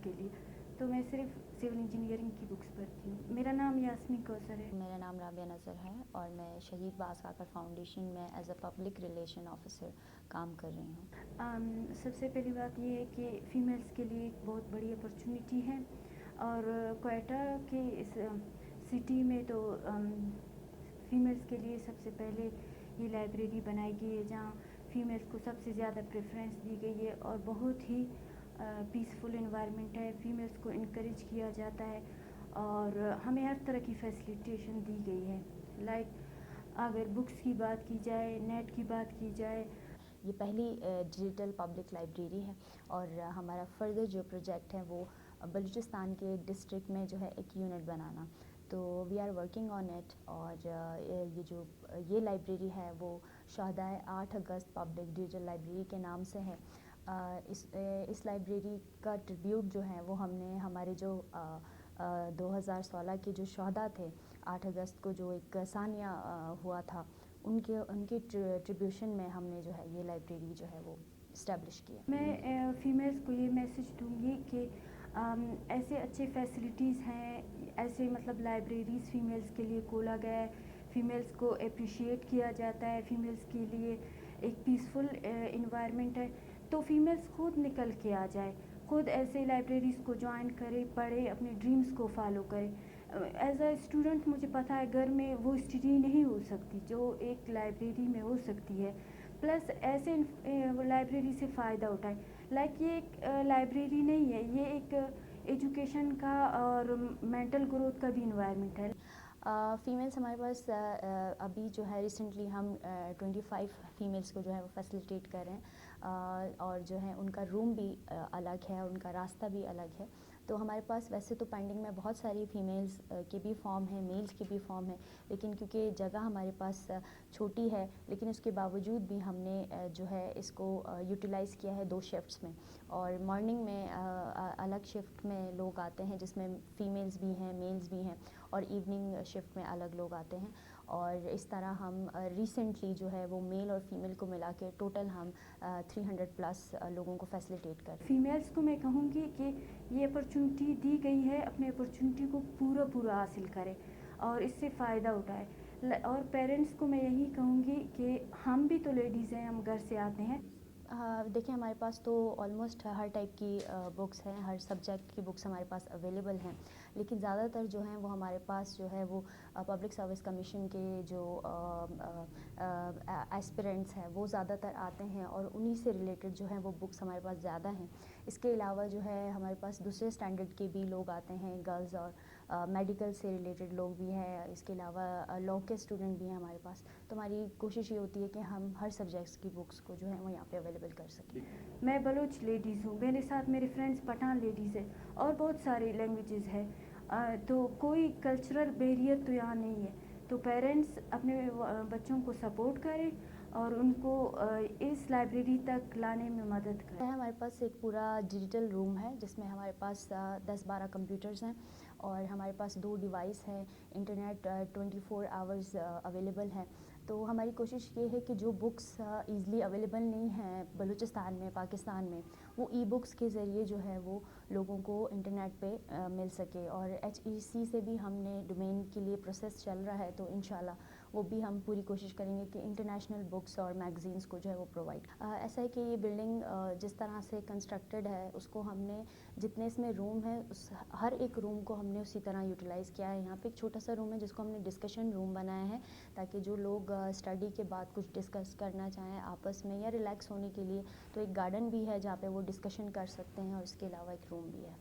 के लिए, तो मैं सिर्फ सिविल इंजीनियरिंग की बुक्स पढ़ती हूँ। मेरा नाम यास्मीन कौसर है। मेरा नाम राबिया नज़र है और मैं शहीद बाज़ काकर फाउंडेशन में as a public relation officer काम कर रही हूँ। सबसे पहली बात ये है कि फ़ीमेल्स के लिए एक बहुत बड़ी अपॉर्चुनिटी है, और क्वेटा के इस सिटी में तो फ़ीमेल्स के लिए सबसे पहले ये लाइब्रेरी बनाई गई है जहाँ फ़ीमेल्स को सबसे ज़्यादा प्रेफरेंस दी गई है, और बहुत ही पीसफुल एनवायरनमेंट है। फ़ीमेल्स को इनकरेज किया जाता है और हमें हर तरह की फैसिलिटेशन दी गई है। लाइक अगर बुक्स की बात की जाए, नेट की बात की जाए। ये पहली डिजिटल पब्लिक लाइब्रेरी है और हमारा फर्दर जो प्रोजेक्ट है वो बलूचिस्तान के डिस्ट्रिक्ट में जो है एक यूनिट बनाना, तो we are working on it. और ये लाइब्रेरी है वो शहदाए 8 अगस्त पब्लिक डिजिटल लाइब्रेरी के नाम से है। इस लाइब्रेरी का ट्रिब्यूट जो है वो हमने हमारे जो 2016 के जो शहदा थे, 8 अगस्त को जो एक सानिया हुआ था, उनके ट्रिब्यूशन में हमने जो है ये लाइब्रेरी जो है वो इस्टेब्लिश किया। मैं फ़ीमेल्स को ये मैसेज दूंगी कि ऐसे अच्छे फैसिलिटीज़ हैं, ऐसे मतलब लाइब्रेरीज़ फ़ीमेल्स के लिए खोला गया है, फ़ीमेल्स को अप्रिशिएट किया जाता है, फ़ीमेल्स के लिए एक पीसफुल इन्वायरमेंट है, तो फ़ीमेल्स खुद निकल के आ जाए, खुद ऐसे लाइब्रेरीज़ को ज्वाइन करे, पढ़े, अपने ड्रीम्स को फॉलो करे। एज अ स्टूडेंट मुझे पता है घर में वो स्टडी नहीं हो सकती जो एक लाइब्रेरी में हो सकती है, प्लस ऐसे लाइब्रेरी से फ़ायदा उठाएं। लाइक ये एक लाइब्रेरी नहीं है, ये एक एजुकेशन का और मेंटल ग्रोथ का भी इन्वायरमेंट है। फ़ीमेल्स हमारे पास अभी जो है रिसेंटली हम 25 फ़ीमेल्स को जो है वो फैसिलिटेट कर रहे हैं, और जो है उनका रूम भी अलग है, उनका रास्ता भी अलग है। तो हमारे पास वैसे तो पेंडिंग में बहुत सारी फ़ीमेल्स के भी फॉर्म हैं, मेल्स के भी फॉर्म हैं, लेकिन क्योंकि जगह हमारे पास छोटी है, लेकिन उसके बावजूद भी हमने जो है इसको यूटिलाइज़ किया है 2 शिफ्ट्स में। और मॉर्निंग में अलग शिफ्ट में लोग आते हैं जिसमें फ़ीमेल्स भी हैं, मेल्स भी हैं, और इवनिंग शिफ्ट में अलग लोग आते हैं। और इस तरह हम रिसेंटली जो है वो मेल और फीमेल को मिला के टोटल हम 300 प्लस लोगों को फैसिलिटेट कर। फ़ीमेल्स को मैं कहूँगी कि ये अपॉर्चुनिटी दी गई है, अपने अपॉर्चुनिटी को पूरा हासिल करें और इससे फ़ायदा उठाएं। और पेरेंट्स को मैं यही कहूँगी कि हम भी तो लेडीज़ हैं, हम घर से आते हैं। देखिए हमारे पास तो ऑलमोस्ट हर टाइप की बुक्स हैं, हर सब्जेक्ट की बुक्स हमारे पास अवेलेबल हैं, लेकिन ज़्यादातर जो हैं वो हमारे पास जो है वो पब्लिक सर्विस कमीशन के जो एस्पिरेंट्स हैं वो ज़्यादातर आते हैं और उन्हीं से रिलेटेड जो है वो बुक्स हमारे पास ज़्यादा हैं। इसके अलावा जो है हमारे पास दूसरे स्टैंडर्ड के भी लोग आते हैं, गर्ल्स, और मेडिकल से रिलेटेड लोग भी हैं। इसके अलावा लॉ के स्टूडेंट भी हैं हमारे पास। तो हमारी कोशिश ये होती है कि हम हर सब्जेक्ट्स की बुक्स को जो है वो यहाँ पे अवेलेबल कर सकें। मैं बलूच लेडीज़ हूँ, मेरे साथ मेरे फ्रेंड्स पठान लेडीज़ है और बहुत सारी लैंग्वेजेस है, तो कोई कल्चरल बैरियर तो यहाँ नहीं है। तो पेरेंट्स अपने बच्चों को सपोर्ट करें और उनको इस लाइब्रेरी तक लाने में मदद करें। हमारे पास एक पूरा डिजिटल रूम है जिसमें हमारे पास 10-12 कंप्यूटर्स हैं और हमारे पास 2 डिवाइस हैं, इंटरनेट 24 आवर्स अवेलेबल है। तो हमारी कोशिश ये है कि जो बुक्स ईज़िली अवेलेबल नहीं हैं बलूचिस्तान में, पाकिस्तान में, वो ई बुक्स के ज़रिए जो है वो लोगों को इंटरनेट पे मिल सके। और HEC से भी हमने डोमेन के लिए प्रोसेस चल रहा है, तो इंशाल्लाह वो भी हम पूरी कोशिश करेंगे कि इंटरनेशनल बुक्स और मैगज़ीन्स को जो है वो प्रोवाइड। ऐसा है कि ये बिल्डिंग जिस तरह से कंस्ट्रक्टेड है उसको हमने जितने इसमें रूम है उस हर एक रूम को हमने उसी तरह यूटिलाइज़ किया है। यहाँ पे एक छोटा सा रूम है जिसको हमने डिस्कशन रूम बनाया है, ताकि जो लोग स्टडी के बाद कुछ डिस्कस करना चाहें आपस में या रिलैक्स होने के लिए, तो एक गार्डन भी है जहाँ पे वो डिस्कशन कर सकते हैं, और इसके अलावा एक रूम भी है।